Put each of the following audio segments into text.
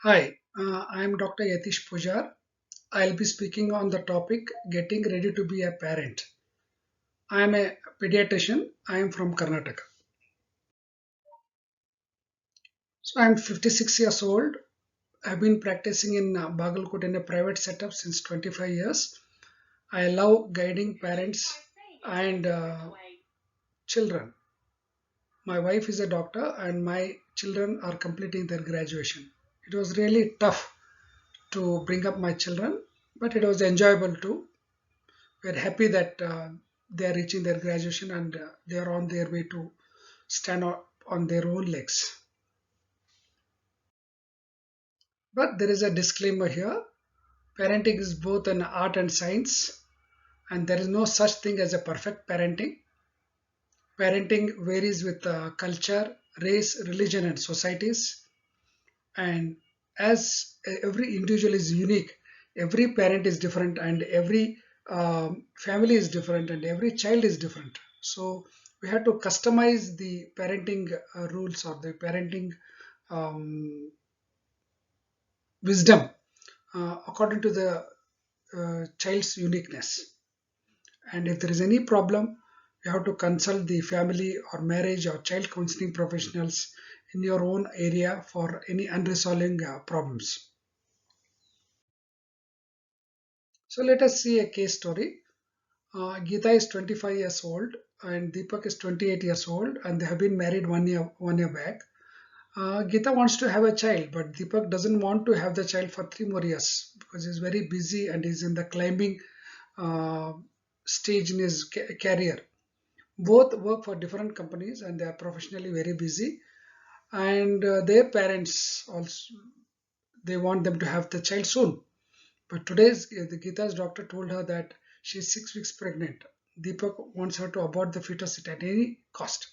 Hi, I am Dr. Yatish Pujar. I'll be speaking on the topic getting ready to be a parent. I am a pediatrician. I am from Karnataka. So I am 56 years old. I've been practicing in Bagalkot in a private setup since 25 years. I love guiding parents and children. My wife is a doctor and my children are completing their graduation. It was really tough to bring up my children, but it was enjoyable too. We're happy that they are reaching their graduation and they are on their way to stand on their own legs. But there is a disclaimer here. Parenting is both an art and science, and there is no such thing as a perfect parenting. Parenting varies with culture, race, religion, and societies. And as every individual is unique, every parent is different, and every family is different, and every child is different. So we have to customize the parenting rules or the parenting um, wisdom according to the child's uniqueness. And if there is any problem, you have to consult the family or marriage or child counseling professionals in your own area for any unresolved problems. So let us see a case story. Geeta is 25 years old and Deepak is 28 years old, and they have been married 1 year back. Geeta wants to have a child, but Deepak doesn't want to have the child for 3 more years because he's very busy and he's in the climbing uh, stage in his career. Both work for different companies and they are professionally very busy. And their parents also, they want them to have the child soon. But today's the Gita's doctor told her that she's 6 weeks pregnant. Deepak wants her to abort the fetus at any cost.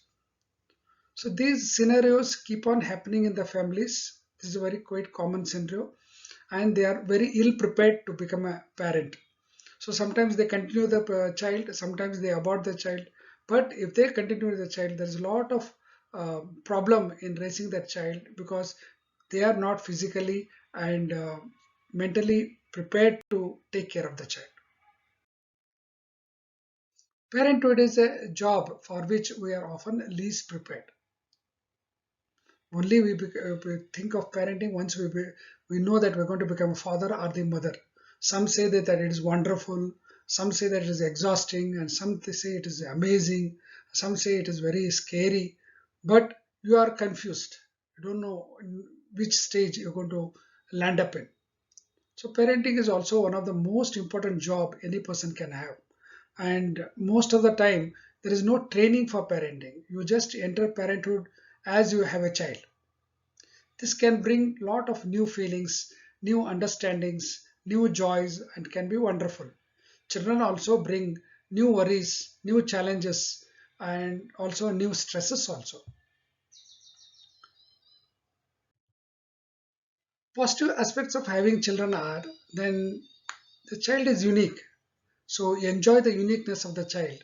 So these scenarios keep on happening in the families. This is a very quite common scenario, and they are very ill prepared to become a parent. So sometimes they continue the child, sometimes they abort the child. But if they continue the child, there is a lot of problem in raising that child because they are not physically and mentally prepared to take care of the child. Parenthood is a job for which we are often least prepared. Only we think of parenting once we know that we're going to become a father or the mother. Some say that it is wonderful, some say that it is exhausting, and some they say it is amazing, some say it is very scary, but you are confused. You don't know in which stage you're going to land up in. So parenting is also one of the most important job any person can have. And most of the time, there is no training for parenting. You just enter parenthood as you have a child. This can bring lot of new feelings, new understandings, new joys, and can be wonderful. Children also bring new worries, new challenges, and also new stresses also. Positive aspects of having children are then the child is unique. So enjoy the uniqueness of the child.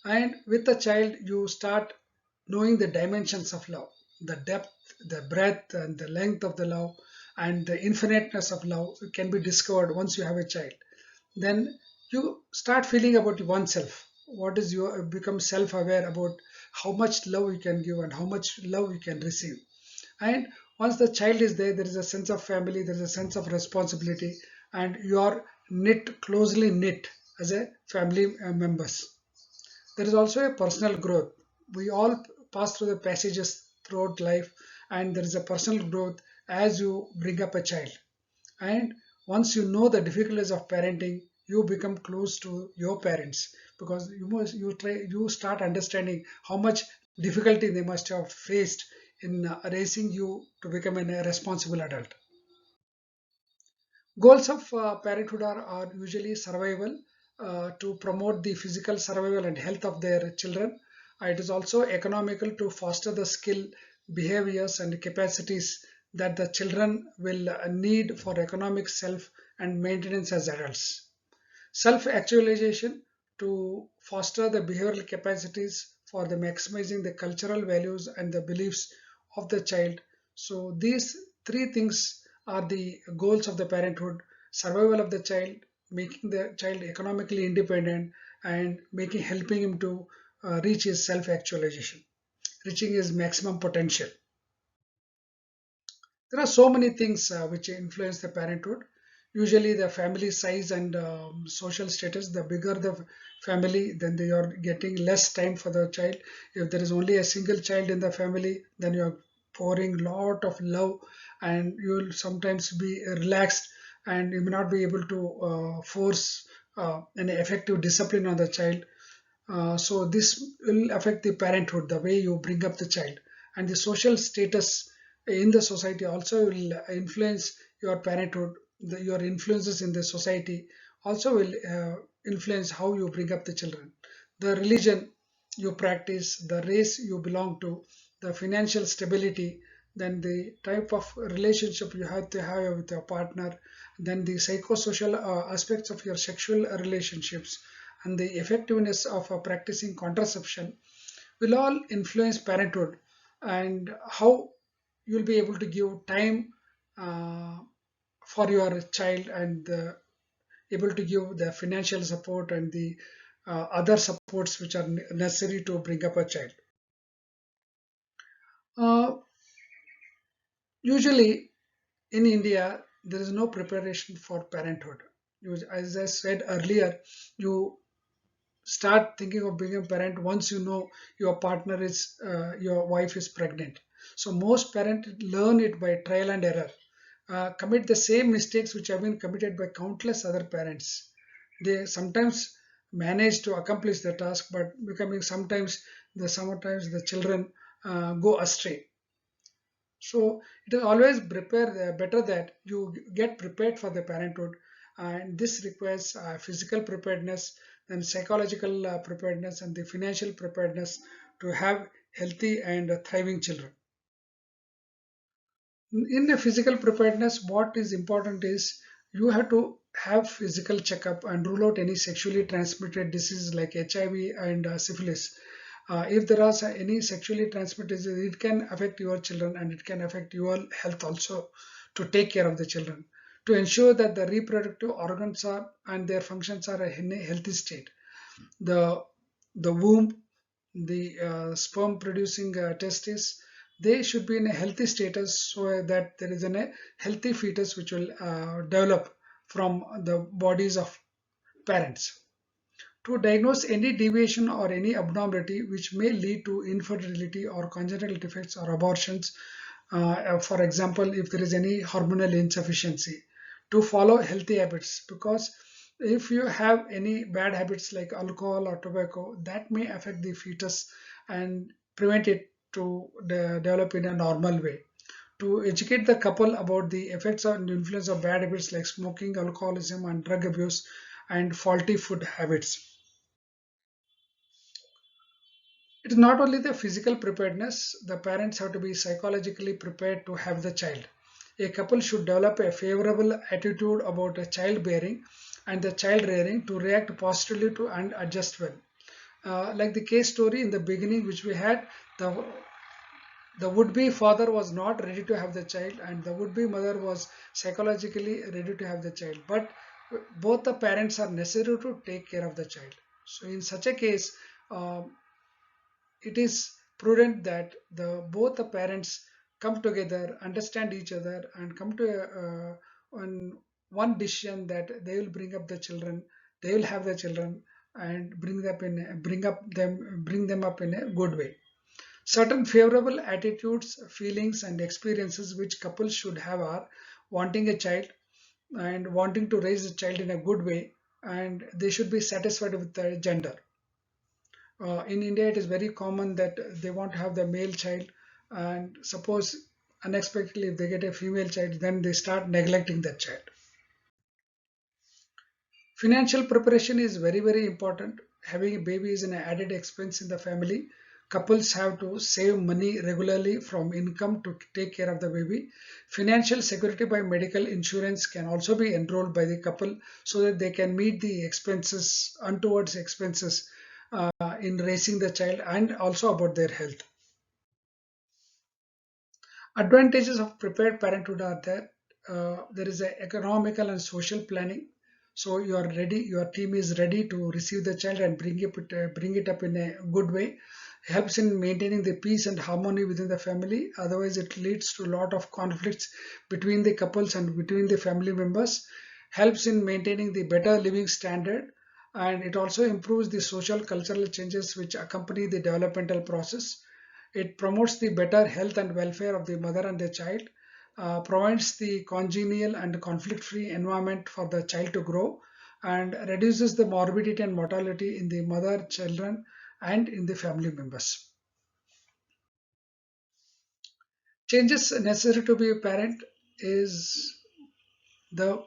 And with the child, you start knowing the dimensions of love, the depth, the breadth, and the length of the love, and the infiniteness of love can be discovered once you have a child. Then you start feeling about oneself. What is your become self-aware about how much love you can give and how much love you can receive. And once the child is there, there is a sense of family, there is a sense of responsibility, and you are closely knit as a family members. There is also a personal growth. We all pass through the passages throughout life, and there is a personal growth as you bring up a child. And once you know the difficulties of parenting, you become close to your parents because you start understanding how much difficulty they must have faced in raising you to become a responsible adult. Goals of parenthood are usually survival, to promote the physical survival and health of their children. It is also economical to foster the skill, behaviors, and capacities that the children will need for economic self and maintenance as adults. Self actualization to foster the behavioral capacities for the maximizing the cultural values and the beliefs of the child. So these three things are the goals of the parenthood: survival of the child, making the child economically independent, and making helping him to reach his self actualization, reaching his maximum potential. There are so many things which influence the parenthood. Usually, the family size and social status. The bigger the family, then they are getting less time for the child. If there is only a single child in the family, then you are pouring lot of love, and you will sometimes be relaxed, and you may not be able to force an effective discipline on the child. So this will affect the parenthood, the way you bring up the child, and the social status in the society also will influence your parenthood. Your influences in the society also will influence how you bring up the children. The religion you practice, the race you belong to, the financial stability, then the type of relationship you have to have with your partner, then the psychosocial aspects of your sexual relationships, and the effectiveness of practicing contraception will all influence parenthood, and how you'll be able to give time uh, for your child, and able to give the financial support and the other supports which are necessary to bring up a child. Uh, Usually in India, there is no preparation for parenthood. As I said earlier, you start thinking of being a parent once you know your wife is pregnant. So most parents learn it by trial and error, commit the same mistakes which have been committed by countless other parents. They sometimes manage to accomplish the task, but becoming sometimes the children go astray. So it is always better that you get prepared for the parenthood, and this requires physical preparedness, and psychological preparedness, and the financial preparedness to have healthy and thriving children. In the physical preparedness, what is important is you have to have physical checkup and rule out any sexually transmitted diseases like HIV and syphilis. If there are any sexually transmitted disease, it can affect your children, and it can affect your health also, to take care of the children, to ensure that the reproductive organs are and their functions are in a healthy state. The the womb, the sperm producing testes, they should be in a healthy status, so that there is a healthy fetus which will develop from the bodies of parents. To diagnose any deviation or any abnormality which may lead to infertility or congenital defects or abortions, for example, if there is any hormonal insufficiency, to follow healthy habits, because if you have any bad habits like alcohol or tobacco, that may affect the fetus and prevent it to develop in a normal way. To educate the couple about the effects and influence of bad habits like smoking, alcoholism, and drug abuse, and faulty food habits. It is not only the physical preparedness, the parents have to be psychologically prepared to have the child. A couple should develop a favorable attitude about a childbearing and the child rearing, to react positively to and adjust well. Like the case story in the beginning, which we had, the the would-be father was not ready to have the child, and the would-be mother was psychologically ready to have the child. But both the parents are necessary to take care of the child. So in such a case, it is prudent that the both the parents come together, understand each other, and come to on one decision that they will bring up the children, they will have the children, and bring them up in a good way. Certain favorable attitudes, feelings, and experiences which couples should have are wanting a child and wanting to raise a child in a good way, and they should be satisfied with the gender. In India, it is very common that they want to have the male child, and suppose unexpectedly if they get a female child, then they start neglecting that child. Financial preparation is very, very important. Having a baby is an added expense in the family. Couples have to save money regularly from income to take care of the baby. Financial security by medical insurance can also be enrolled by the couple, so that they can meet the expenses, untowards expenses, in raising the child, and also about their health. Advantages of prepared parenthood are there. there is a economical and social planning. So you are ready, your team is ready to receive the child and bring it up in a good way. Helps in maintaining the peace and harmony within the family. Otherwise, it leads to a lot of conflicts between the couples and between the family members. Helps in maintaining the better living standard, and it also improves the social cultural changes which accompany the developmental process. It promotes the better health and welfare of the mother and the child, provides the congenial and conflict-free environment for the child to grow, and reduces the morbidity and mortality in the mother, children, and in the family members. Changes necessary to be a parent is the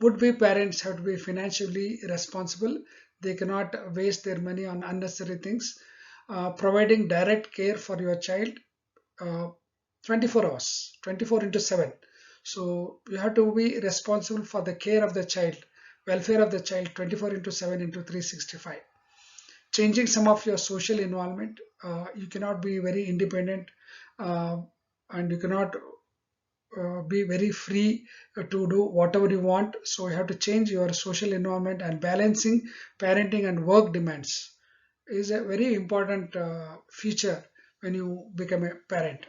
would-be parents have to be financially responsible. They cannot waste their money on unnecessary things. Providing direct care for your child, uh, 24 hours, 24 into 7. So you have to be responsible for the care of the child, welfare of the child, 24 into 7 into 365. Changing some of your social involvement. You cannot be very independent, uh, and you cannot be very free to do whatever you want. So you have to change your social environment, and balancing parenting and work demands is a very important feature when you become a parent.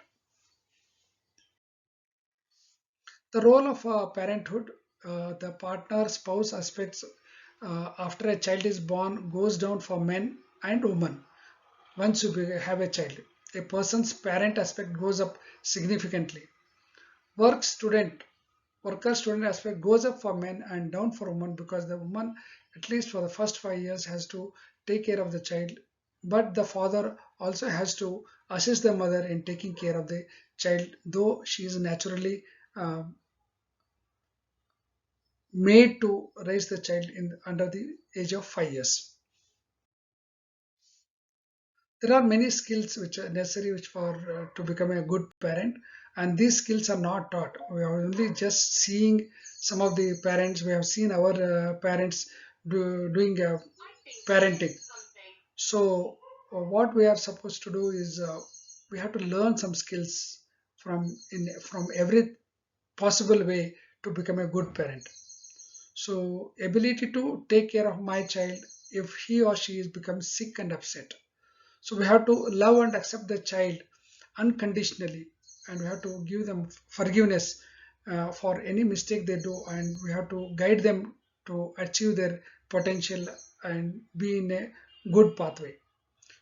The role of parenthood, the partner spouse aspects after a child is born goes down for men and women. Once you have a child, a person's parent aspect goes up significantly. Work student, worker student aspect goes up for men and down for women, because the woman, at least for the first 5 years, has to take care of the child, but the father also has to assist the mother in taking care of the child, though she is naturally uh, made to raise the child in under the age of 5 years. There are many skills which are necessary which for to become a good parent, and these skills are not taught. We are only just seeing some of the parents. We have seen our parents doing parenting. So what we are supposed to do is we have to learn some skills from every possible way to become a good parent. So ability to take care of my child if he or she is become sick and upset. So we have to love and accept the child unconditionally, and we have to give them forgiveness for any mistake they do, and we have to guide them to achieve their potential and be in a good pathway.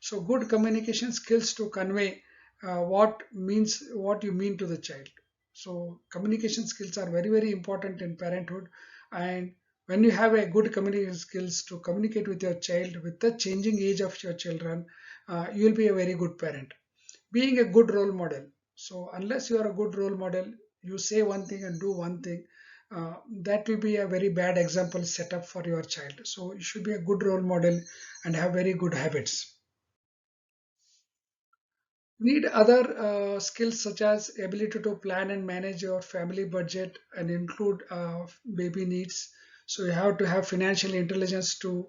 So good communication skills to convey what you mean to the child. So communication skills are very very important in parenthood, and when you have a good communication skills to communicate with your child with the changing age of your children, you will be a very good parent. Being a good role model. So unless you are a good role model, you say one thing and do one thing, that will be a very bad example set up for your child. So you should be a good role model and have very good habits. Need other skills such as ability to plan and manage your family budget and include baby needs. So you have to have financial intelligence to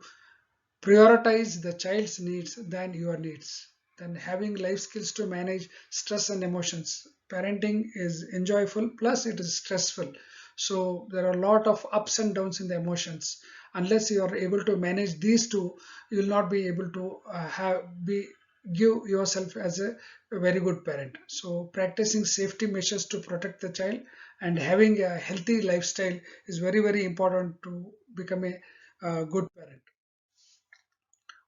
prioritize the child's needs than your needs. Then having life skills to manage stress and emotions. Parenting is enjoyable plus it is stressful. So there are a lot of ups and downs in the emotions. Unless you are able to manage these two, you will not be able to have be give yourself as a very good parent. So practicing safety measures to protect the child and having a healthy lifestyle is very very important to become a good parent.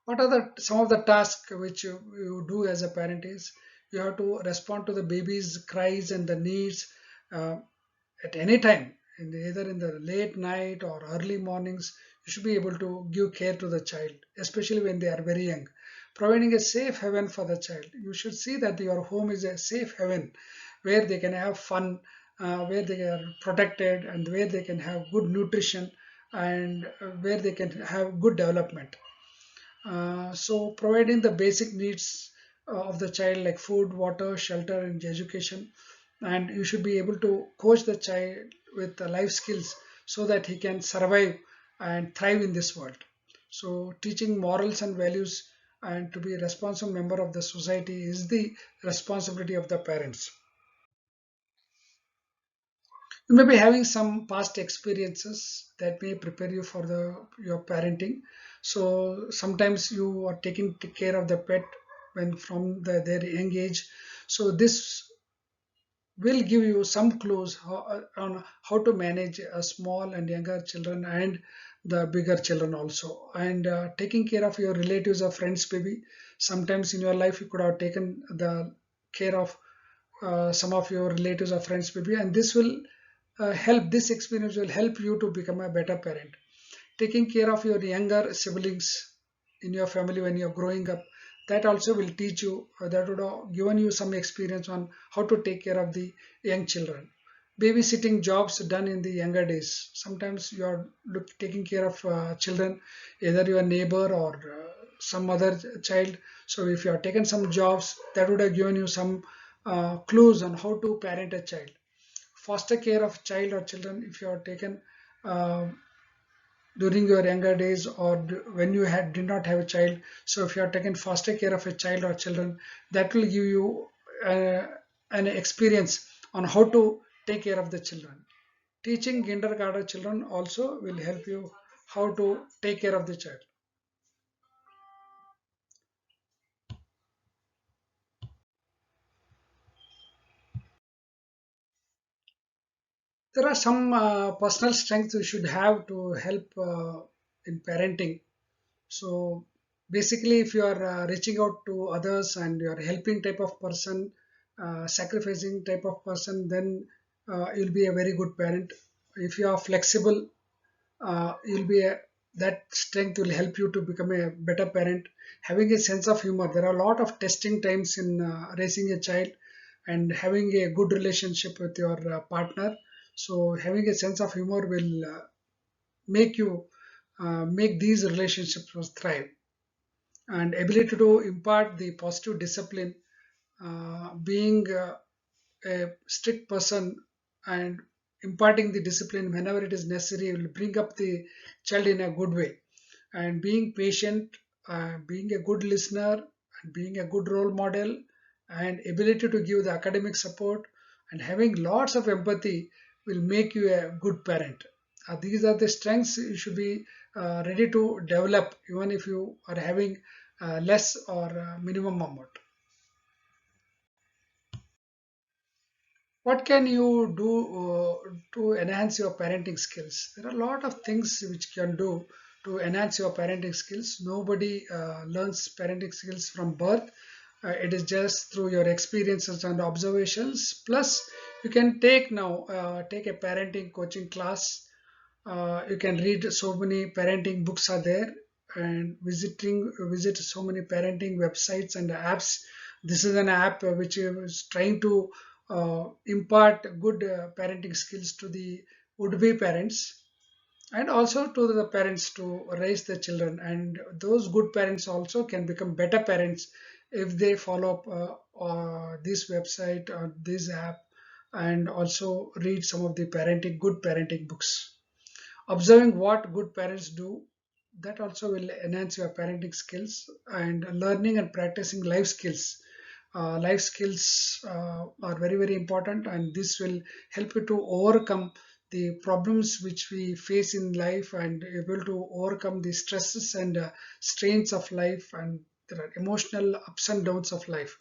What are the some of the tasks which you do as a parent is you have to respond to the baby's cries and the needs uh, at any time, either in the late night or early mornings. You should be able to give care to the child, especially when they are very young. Providing a safe haven for the child, you should see that your home is a safe haven where they can have fun, where they are protected, and where they can have good nutrition, and where they can have good development. So providing the basic needs of the child like food, water, shelter, and education, and you should be able to coach the child with the life skills so that he can survive and thrive in this world. So teaching morals and values and to be a responsible member of the society is the responsibility of the parents. You may be having some past experiences that may prepare you for your parenting. So sometimes you are taking care of the pet when from their young age. So this will give you some clues on how to manage small and younger children and the bigger children also. And taking care of your relatives or friends, maybe sometimes in your life you could have taken the care of some of your relatives or friends, maybe, and this will help. This experience will help you to become a better parent. Taking care of your younger siblings in your family when you're growing up, that also will teach you, that would have given you some experience on how to take care of the young children. Babysitting jobs done in the younger days, sometimes you are taking care of children, either your neighbor or some other child. So if you have taken some jobs, that would have given you some clues on how to parent a child. Foster care of child or children, if you are taken uh, during your younger days, or when you did not have a child. So if you are taking foster care of a child or children, that will give you uh, an experience on how to take care of the children. Teaching kindergarten children also will help you how to take care of the child. There are some personal strengths you should have to help in parenting. So basically, if you are reaching out to others and you are helping type of person, sacrificing type of person, then you'll be a very good parent. If you are flexible, you'll be that strength will help you to become a better parent. Having a sense of humor. There are a lot of testing times in raising a child, and having a good relationship with your partner. So having a sense of humor will make you make these relationships thrive. And ability to impart the positive discipline, being a strict person and imparting the discipline whenever it is necessary will bring up the child in a good way. And being patient, being a good listener, and being a good role model, and ability to give the academic support, and having lots of empathy will make you a good parent. These are the strengths you should be ready to develop, even if you are having less or minimum amount. What can you do to enhance your parenting skills? There are a lot of things which you can do to enhance your parenting skills. Nobody learns parenting skills from birth. It is just through your experiences and observations. Plus, you can take a parenting coaching class. You can read so many parenting books are there, and visit so many parenting websites and apps. This is an app which is trying to impart good parenting skills to the would-be parents, and also to the parents to raise the children. And those good parents also can become better parents if they follow up this website or this app, and also read some of the parenting good parenting books. Observing what good parents do, that also will enhance your parenting skills. And learning and practicing life skills. Life skills are very very important, and this will help you to overcome the problems which we face in life, and able to overcome the stresses and strains of life, and there are emotional ups and downs of life.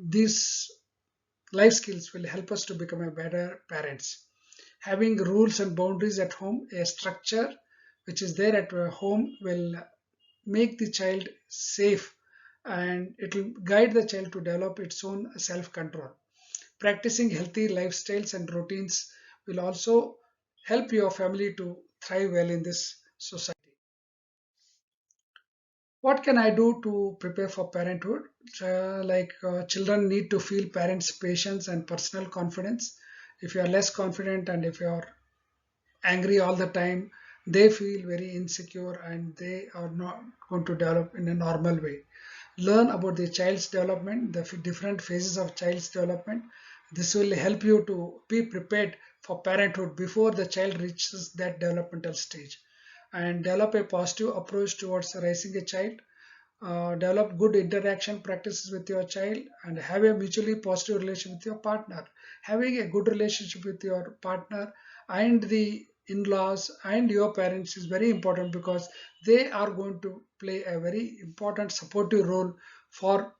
These life skills will help us to become a better parents. Having rules and boundaries at home, a structure which is there at home will make the child safe, and it will guide the child to develop its own self control. Practicing healthy lifestyles and routines will also help your family to thrive well in this society. What can I do to prepare for parenthood? Children need to feel parents' patience and personal confidence. If you are less confident and if you are angry all the time, they feel very insecure and they are not going to develop in a normal way. Learn about the child's development, the different phases of child's development. This will help you to be prepared for parenthood before the child reaches that developmental stage, and develop a positive approach towards raising a child. develop good interaction practices with your child, and have a mutually positive relationship with your partner. Having a good relationship with your partner and the in-laws and your parents is very important, because they are going to play a very important supportive role for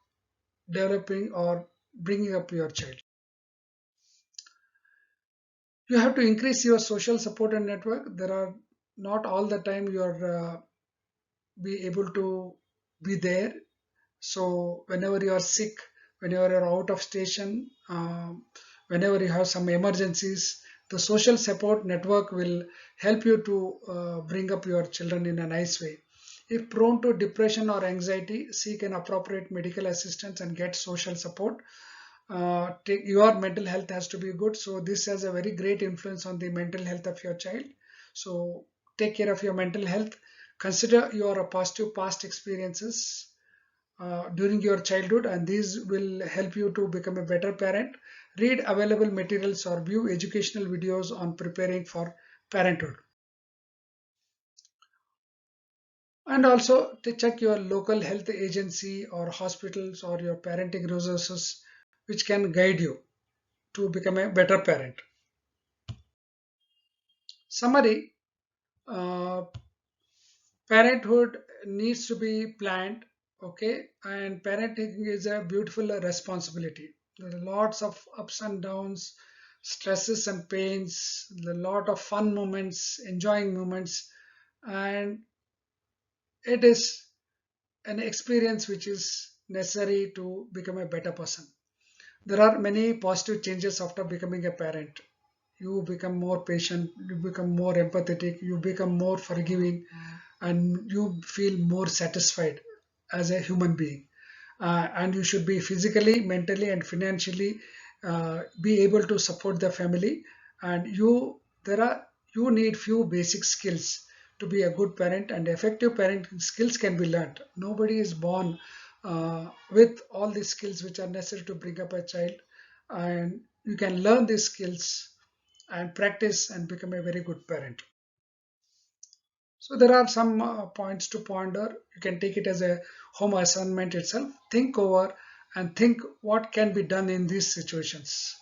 developing or bringing up your child. You have to increase your social support and network. There are not all the time you are be able to be there. So whenever you are sick, whenever you're out of station, whenever you have some emergencies, the social support network will help you to bring up your children in a nice way. If prone to depression or anxiety, seek an appropriate medical assistance and get social support. Your mental health has to be good, so this has a very great influence on the mental health of your child. So take care of your mental health. Consider your positive past experiences during your childhood, and these will help you to become a better parent. Read available materials or view educational videos on preparing for parenthood. And also to check your local health agency or hospitals or your parenting resources, which can guide you to become a better parent. Summary: uh, parenthood needs to be planned, okay, and parenting is a beautiful responsibility. There are lots of ups and downs, stresses and pains, a lot of fun moments, enjoying moments, and it is an experience which is necessary to become a better person. There are many positive changes after becoming a parent. You become more patient, you become more empathetic, you become more forgiving, and you feel more satisfied as a human being. And you should be physically, mentally, and financially be able to support the family. And you need few basic skills to be a good parent, and effective parenting skills can be learned. Nobody is born with all these skills which are necessary to bring up a child, and you can learn these skills and practice and become a very good parent. So there are some points to ponder. You can take it as a home assignment itself. Think over and think what can be done in these situations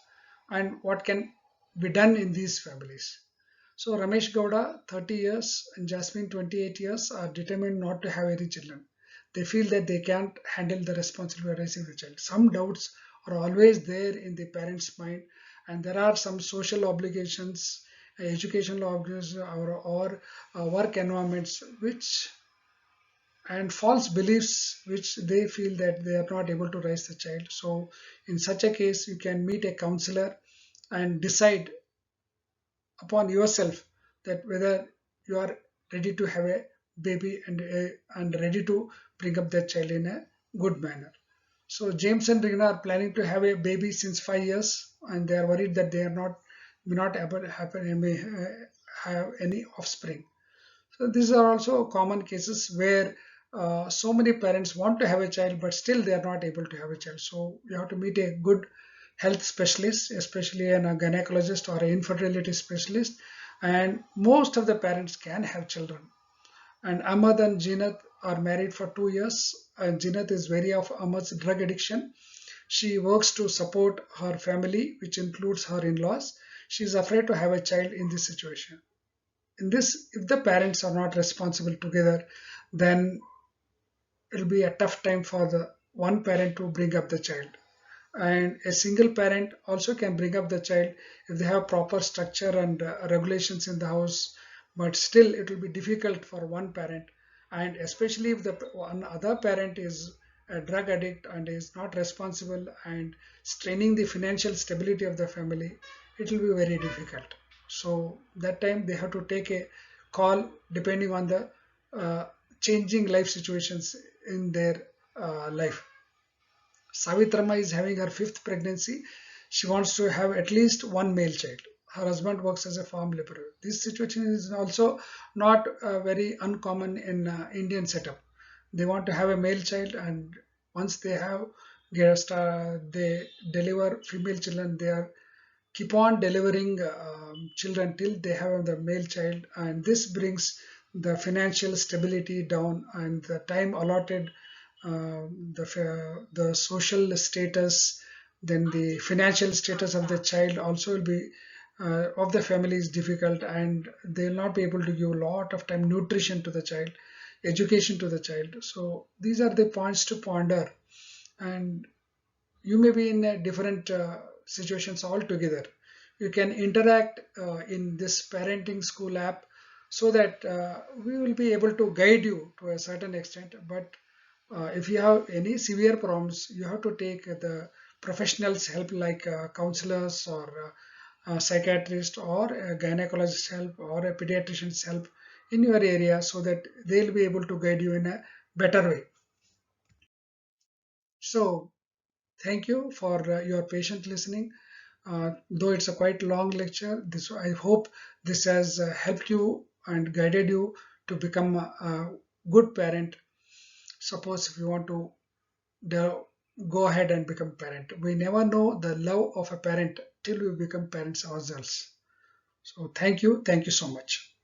and what can be done in these families. So Ramesh Gowda, 30 years, and Jasmine, 28 years, are determined not to have any children. They feel that they can't handle the responsibility of raising the child. Some doubts are always there in the parents' mind, and there are some social obligations, educational obligations, or work environments which and false beliefs which they feel that they are not able to raise the child. So in such a case, you can meet a counselor and decide upon yourself that whether you are ready to have a baby and ready to bring up that child in a good manner. So James and Rina are planning to have a baby since 5 years, and they are worried that they are not may not able to have any offspring. So these are also common cases where so many parents want to have a child, but still they are not able to have a child. So you have to meet a good health specialist, especially a gynecologist or an infertility specialist. And most of the parents can have children. And Ahmad and Jinath are married for 2 years. And Jinath is wary of Ahmad's drug addiction. She works to support her family, which includes her in-laws. She is afraid to have a child in this situation. In this, if the parents are not responsible together, then it will be a tough time for the one parent to bring up the child. And a single parent also can bring up the child if they have proper structure and regulations in the house, but still it will be difficult for one parent, and especially if the one other parent is a drug addict and is not responsible and straining the financial stability of the family, it will be very difficult. So that time they have to take a call depending on the uh, changing life situations in their life. Savitrama is having her fifth pregnancy. She wants to have at least one male child. Her husband works as a farm laborer. This situation is also not very uncommon in Indian setup. They want to have a male child, and once they have they deliver female children. They are keep on delivering children till they have the male child, and this brings the financial stability down, and the time allotted the social status, then the financial status of the child also will be of the family is difficult, and they will not be able to give a lot of time nutrition to the child, education to the child. So these are the points to ponder, and you may be in different situations altogether. You can interact in this parenting school app so that we will be able to guide you to a certain extent. But if you have any severe problems, you have to take the professionals' help, like counselors or psychiatrist or a gynecologist help or a pediatrician's help in your area, so that they'll be able to guide you in a better way. So thank you for your patient listening. Though it's a quite long lecture, this I hope this has helped you and guided you to become a good parent. Suppose if you want to de- go ahead and become parent, we never know the love of a parent till we become parents ourselves. So thank you so much.